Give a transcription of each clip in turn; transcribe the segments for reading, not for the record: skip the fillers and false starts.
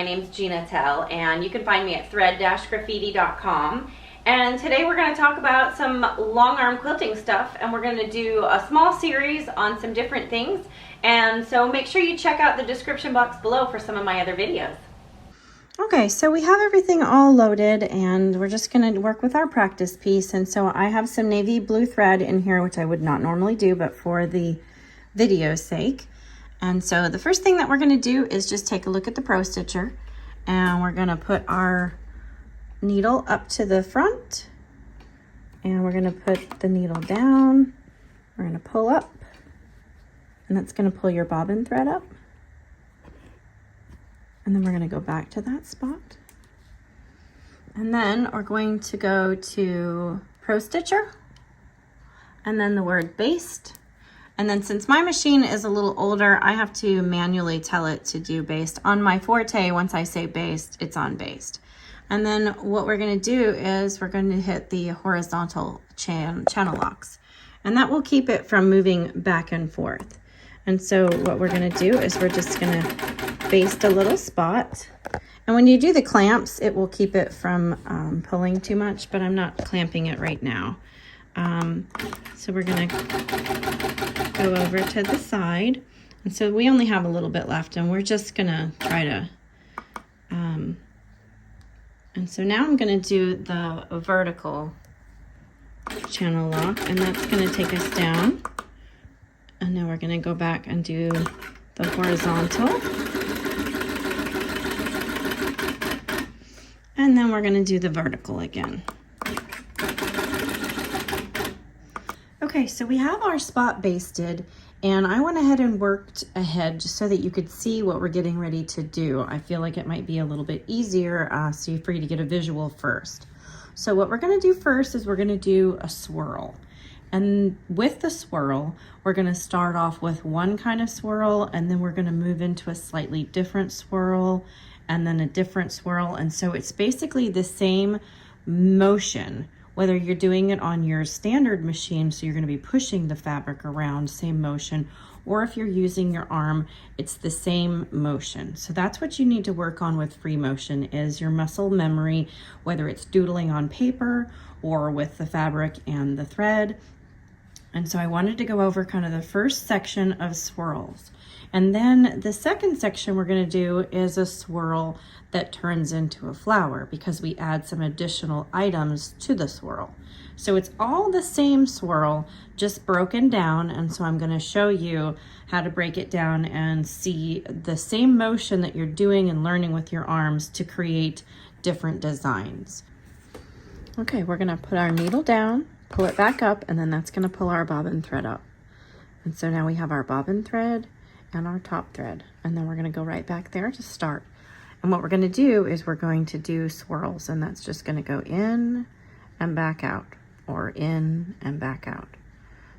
My name's Gina Tell, and you can find me at thread-graffiti.com. And today we're going to talk about some long arm quilting stuff, and we're going to do a small series on some different things. And so make sure you check out the description box below for some of my other videos. Okay, so we have everything all loaded, and we're just going to work with our practice piece. And so I have some navy blue thread in here, which I would not normally do, but for the video's sake. And so the first thing that we're going to do is just take a look at the ProStitcher, and we're going to put our needle up to the front, and we're going to put the needle down. We're going to pull up, and that's going to pull your bobbin thread up. And then we're going to go back to that spot. And then we're going to go to ProStitcher, and then the word baste. And then since my machine is a little older, I have to manually tell it to do baste. On my Forte, once I say baste, it's on baste. And then what we're going to do is we're going to hit the horizontal channel locks. And that will keep it from moving back and forth. And so what we're going to do is we're just going to baste a little spot. And when you do the clamps, it will keep it from pulling too much, but I'm not clamping it right now. So we're going to go over to the side. And so we only have a little bit left, and we're just going to try to, and so now I'm going to do the vertical channel lock, and that's going to take us down. And now we're going to go back and do the horizontal. And then we're going to do the vertical again. Okay, so we have our spot basted, and I went ahead and worked ahead just so that you could see what we're getting ready to do. I feel like it might be a little bit easier for you to get a visual first. So what we're going to do first is we're going to do a swirl. And with the swirl, we're going to start off with one kind of swirl, and then we're going to move into a slightly different swirl, and then a different swirl. And so it's basically the same motion, whether you're doing it on your standard machine, so you're going to be pushing the fabric around, same motion, or if you're using your arm, it's the same motion. So that's what you need to work on with free motion, is your muscle memory, whether it's doodling on paper or with the fabric and the thread. And so I wanted to go over kind of the first section of swirls. And then the second section we're going to do is a swirl that turns into a flower, because we add some additional items to the swirl. So it's all the same swirl, just broken down. And so I'm going to show you how to break it down and see the same motion that you're doing and learning with your arms to create different designs. Okay, we're going to put our needle down, pull it back up, and then that's going to pull our bobbin thread up. And so now we have our bobbin thread and our top thread, and then we're going to go right back there to start. And what we're going to do is we're going to do swirls, and that's just going to go in and back out, or in and back out.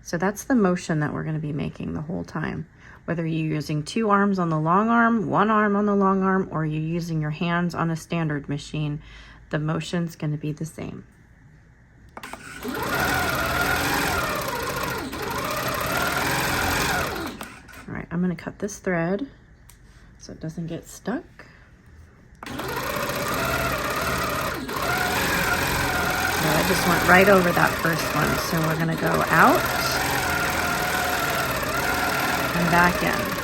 So that's the motion that we're going to be making the whole time. Whether you're using two arms on the long arm, one arm on the long arm, or you're using your hands on a standard machine, the motion's going to be the same. All right, I'm going to cut this thread so it doesn't get stuck. So I just went right over that first one. So we're going to go out and back in.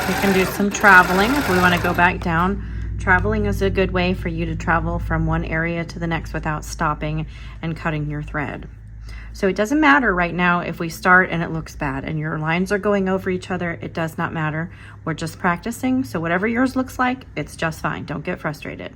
We can do some traveling if we want to go back down. Traveling is a good way for you to travel from one area to the next without stopping and cutting your thread. So it doesn't matter right now if we start and it looks bad and your lines are going over each other. It does not matter. We're just practicing. So whatever yours looks like, it's just fine. Don't get frustrated.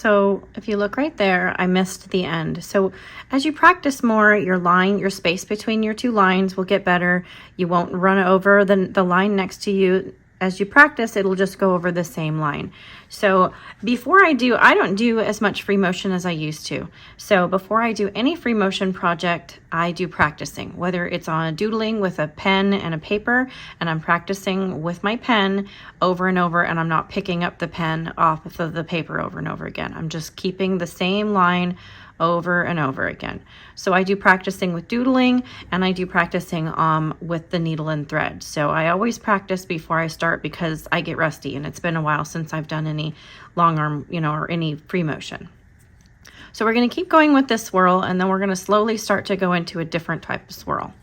So if you look right there, I missed the end. So as you practice more, your space between your two lines will get better. You won't run over the line next to you. As you practice, it'll just go over the same line. So before I don't do as much free motion as I used to. So before I do any free motion project, I do practicing, whether it's on doodling with a pen and a paper, and I'm practicing with my pen over and over, and I'm not picking up the pen off of the paper over and over again. I'm just keeping the same line over and over again. So I do practicing with doodling, and I do practicing with the needle and thread. So I always practice before I start because I get rusty, and it's been a while since I've done any long arm, or any free motion. So we're going to keep going with this swirl, and then we're going to slowly start to go into a different type of swirl.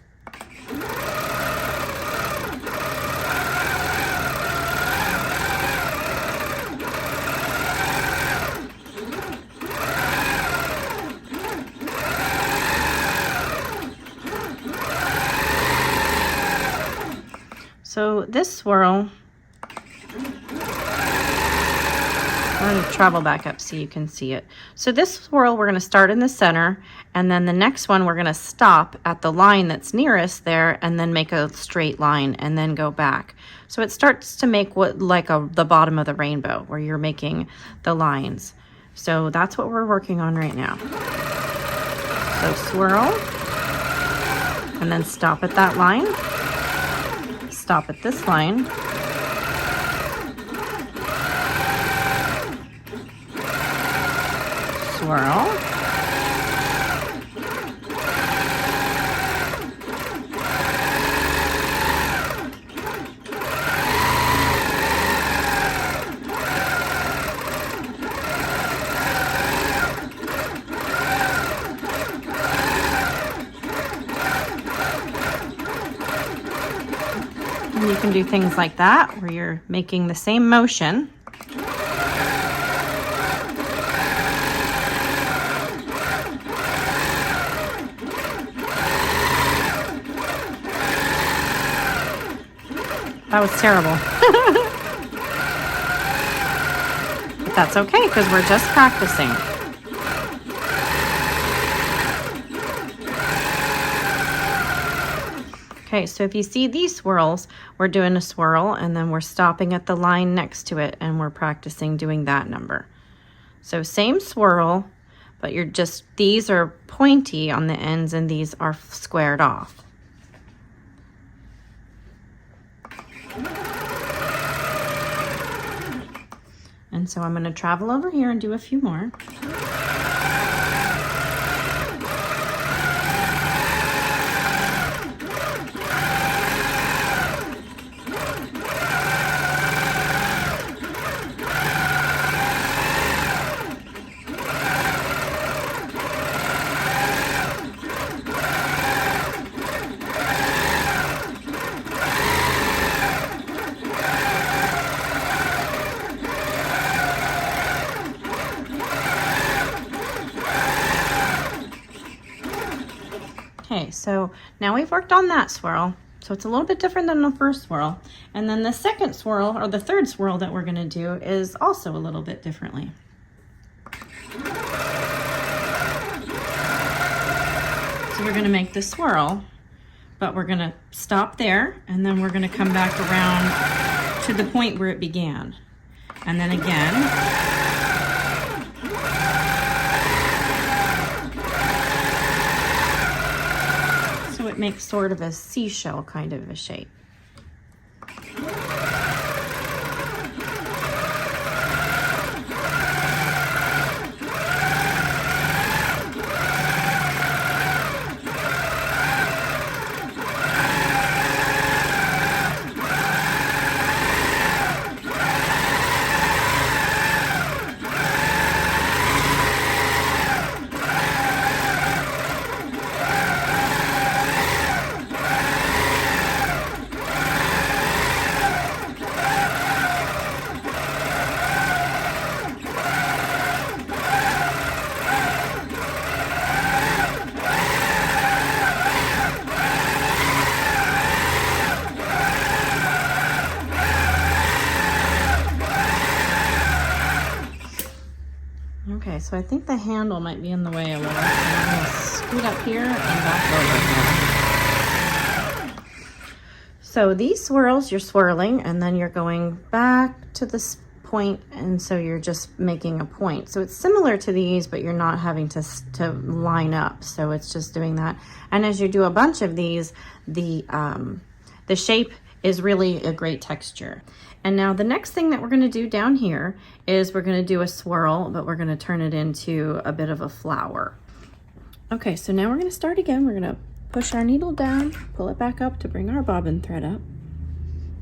So this swirl, I'm going to travel back up so you can see it. So this swirl, we're going to start in the center, and then the next one we're going to stop at the line that's nearest there, and then make a straight line and then go back. So it starts to make the bottom of the rainbow where you're making the lines. So that's what we're working on right now. So swirl, and then stop at that line. Stop at this line, swirl, and you can do things like that where you're making the same motion. That was terrible. But that's okay because we're just practicing. Okay, so if you see these swirls, we're doing a swirl and then we're stopping at the line next to it and we're practicing doing that number. So same swirl, but these are pointy on the ends and these are squared off. And so I'm going to travel over here and do a few more. Okay, so now we've worked on that swirl. So it's a little bit different than the first swirl. And then the second swirl, or the third swirl that we're gonna do is also a little bit differently. So we're gonna make the swirl, but we're gonna stop there, and then we're gonna come back around to the point where it began. And then again. So it makes sort of a seashell kind of a shape. Okay, so I think the handle might be in the way a little. So I'm going to scoot up here and back over here. So these swirls, you're swirling, and then you're going back to this point, and so you're just making a point. So it's similar to these, but you're not having to line up. So it's just doing that. And as you do a bunch of these, the shape is really a great texture. And now the next thing that we're going to do down here is we're going to do a swirl, but we're going to turn it into a bit of a flower. Okay, so now we're going to start again. We're going to push our needle down, pull it back up to bring our bobbin thread up.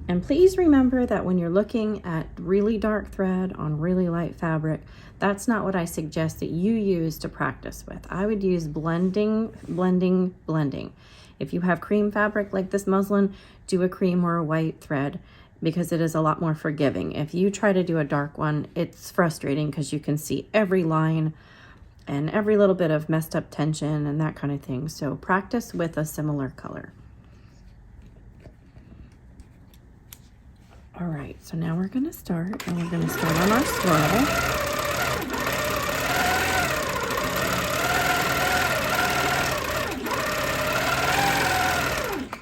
And please remember that when you're looking at really dark thread on really light fabric, that's not what I suggest that you use to practice with. I would use blending, blending, blending. If you have cream fabric like this muslin, do a cream or a white thread, because it is a lot more forgiving. If you try to do a dark one, it's frustrating because you can see every line and every little bit of messed up tension and that kind of thing. So practice with a similar color. All right, so now we're gonna start, and we're gonna start on our swirl.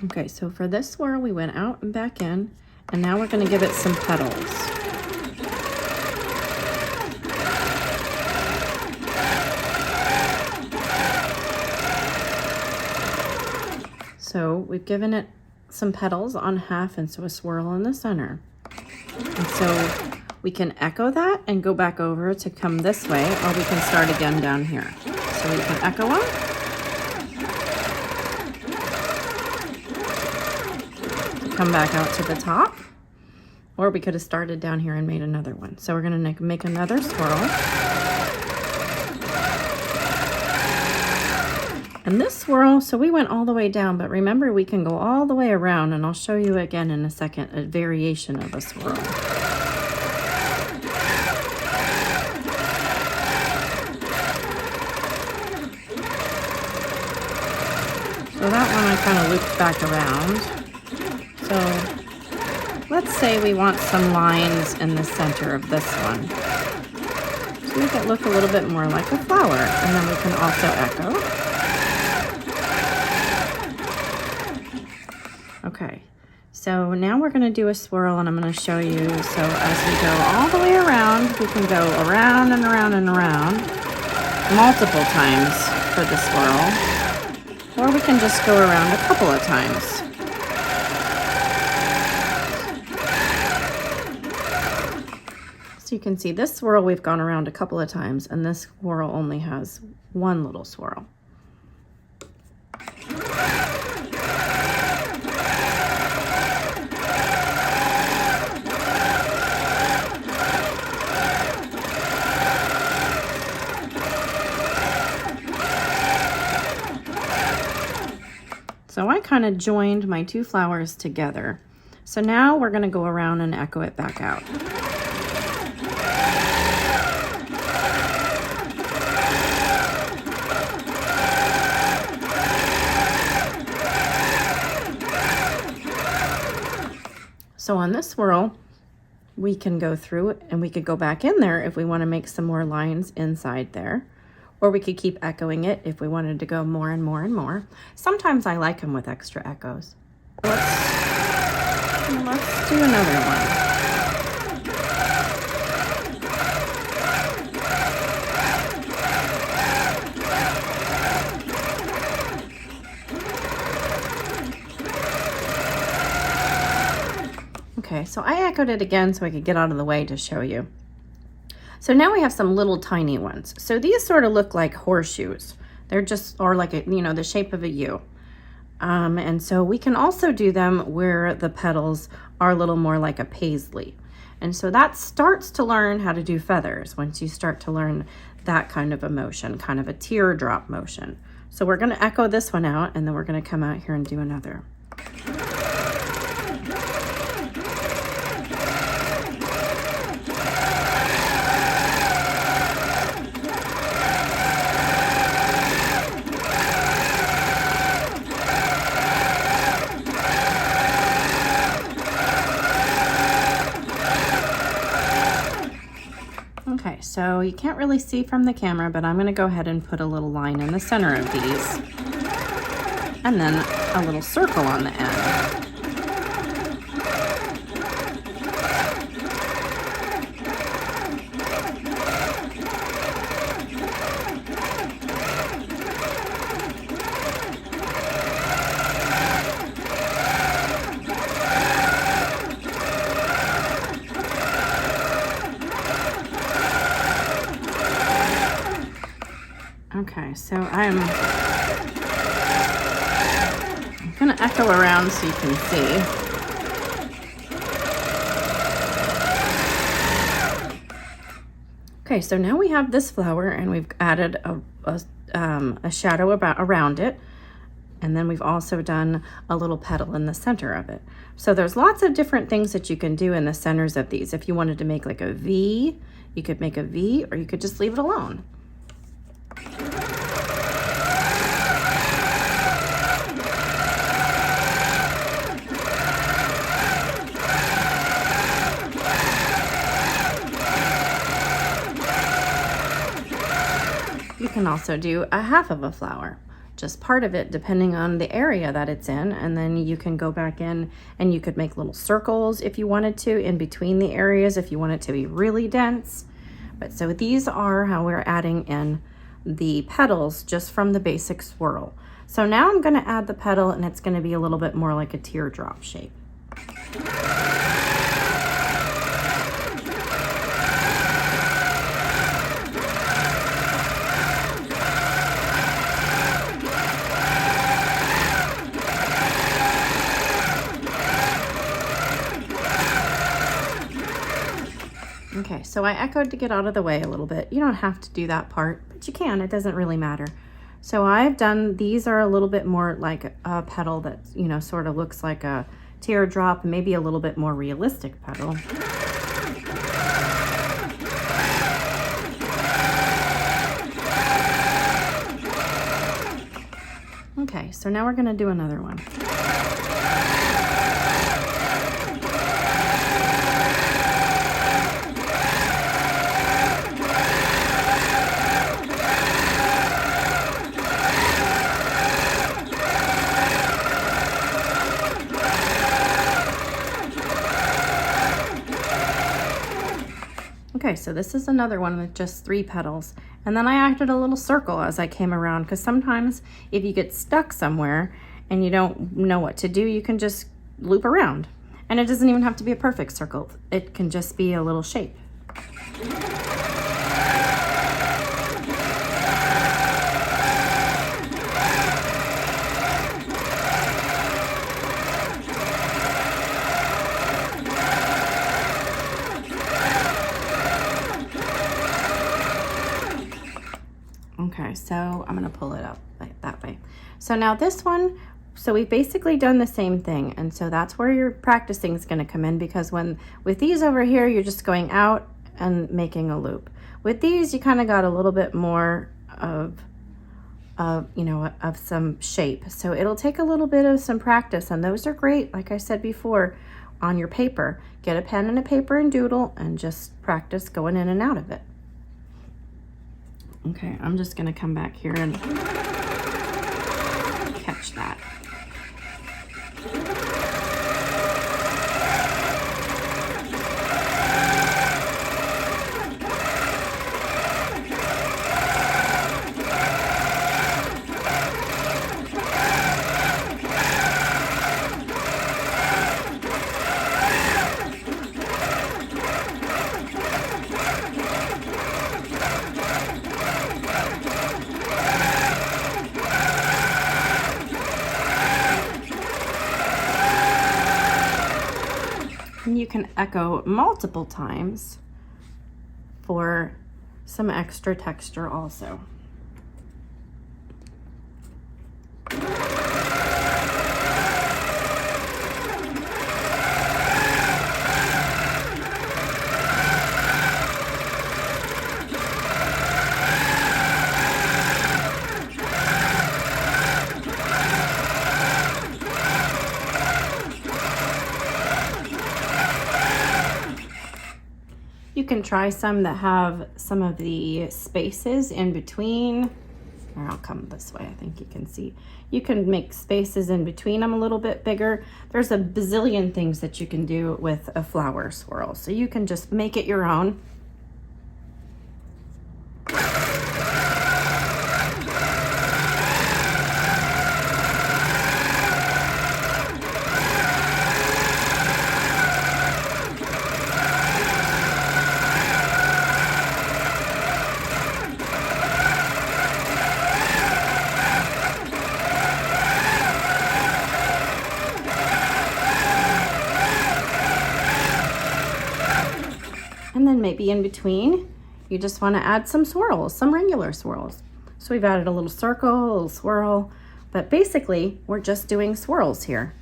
Okay, so for this swirl, we went out and back in, and now we're going to give it some petals. So we've given it some petals on half, and so a swirl in the center. And so we can echo that and go back over to come this way, or we can start again down here. So we can echo up. Come back out to the top, or we could have started down here and made another one. So we're going to make another swirl. And this swirl, so we went all the way down, but remember we can go all the way around, and I'll show you again in a second a variation of a swirl. So that one I kind of looped back around. So let's say we want some lines in the center of this one. So make it look a little bit more like a flower, and then we can also echo. Okay, so now we're going to do a swirl, and I'm going to show you. So as we go all the way around, we can go around and around and around multiple times for the swirl, or we can just go around a couple of times. So you can see this swirl we've gone around a couple of times, and this swirl only has one little swirl. So I kind of joined my two flowers together. So now we're going to go around and echo it back out. So on this swirl, we can go through it, and we could go back in there if we want to make some more lines inside there. Or we could keep echoing it if we wanted to go more and more and more. Sometimes I like them with extra echoes. Let's do another one. Okay, so I echoed it again so I could get out of the way to show you. So now we have some little tiny ones. So these sort of look like horseshoes. They're just, or like, the shape of a U. And so we can also do them where the petals are a little more like a paisley. And so that starts to learn how to do feathers once you start to learn that kind of a motion, kind of a teardrop motion. So we're going to echo this one out, and then we're going to come out here and do another. Okay, so you can't really see from the camera, but I'm going to go ahead and put a little line in the center of these, and then a little circle on the end. Okay, so I'm gonna echo around so you can see. Okay, so now we have this flower and we've added a shadow around it. And then we've also done a little petal in the center of it. So there's lots of different things that you can do in the centers of these. If you wanted to make like a V, you could make a V, or you could just leave it alone. You can also do a half of a flower, just part of it depending on the area that it's in, and then you can go back in and you could make little circles if you wanted to in between the areas if you want it to be really dense. But so these are how we're adding in the petals just from the basic swirl. So now I'm going to add the petal, and it's going to be a little bit more like a teardrop shape. Okay, so I echoed to get out of the way a little bit. You don't have to do that part, but you can. It doesn't really matter. So I've done, these are a little bit more like a petal that, you know, sort of looks like a teardrop, maybe a little bit more realistic petal. Okay, so now we're going to do another one. Okay, so this is another one with just 3 petals. And then I acted a little circle as I came around, because sometimes if you get stuck somewhere and you don't know what to do, you can just loop around. And it doesn't even have to be a perfect circle. It can just be a little shape. Okay, so I'm gonna pull it up like that way. So now this one, so we've basically done the same thing, and so that's where your practicing is gonna come in, because with these over here, you're just going out and making a loop. With these, you kind of got a little bit more of some shape. So it'll take a little bit of some practice, and those are great, like I said before, on your paper. Get a pen and a paper and doodle and just practice going in and out of it. Okay, I'm just gonna come back here and catch that. And you can echo multiple times for some extra texture also. You can try some that have some of the spaces in between. Or I'll come this way, I think you can see. You can make spaces in between them a little bit bigger. There's a bazillion things that you can do with a flower swirl. So you can just make it your own. And then maybe in between, you just want to add some swirls, some regular swirls. So we've added a little circle, a little swirl, but basically we're just doing swirls here.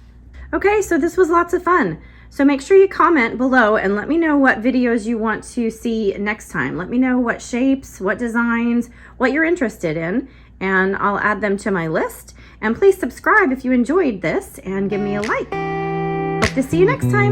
Okay, so this was lots of fun. So make sure you comment below and let me know what videos you want to see next time. Let me know what shapes, what designs, what you're interested in, and I'll add them to my list. And please subscribe if you enjoyed this and give me a like. Hope to see you next time.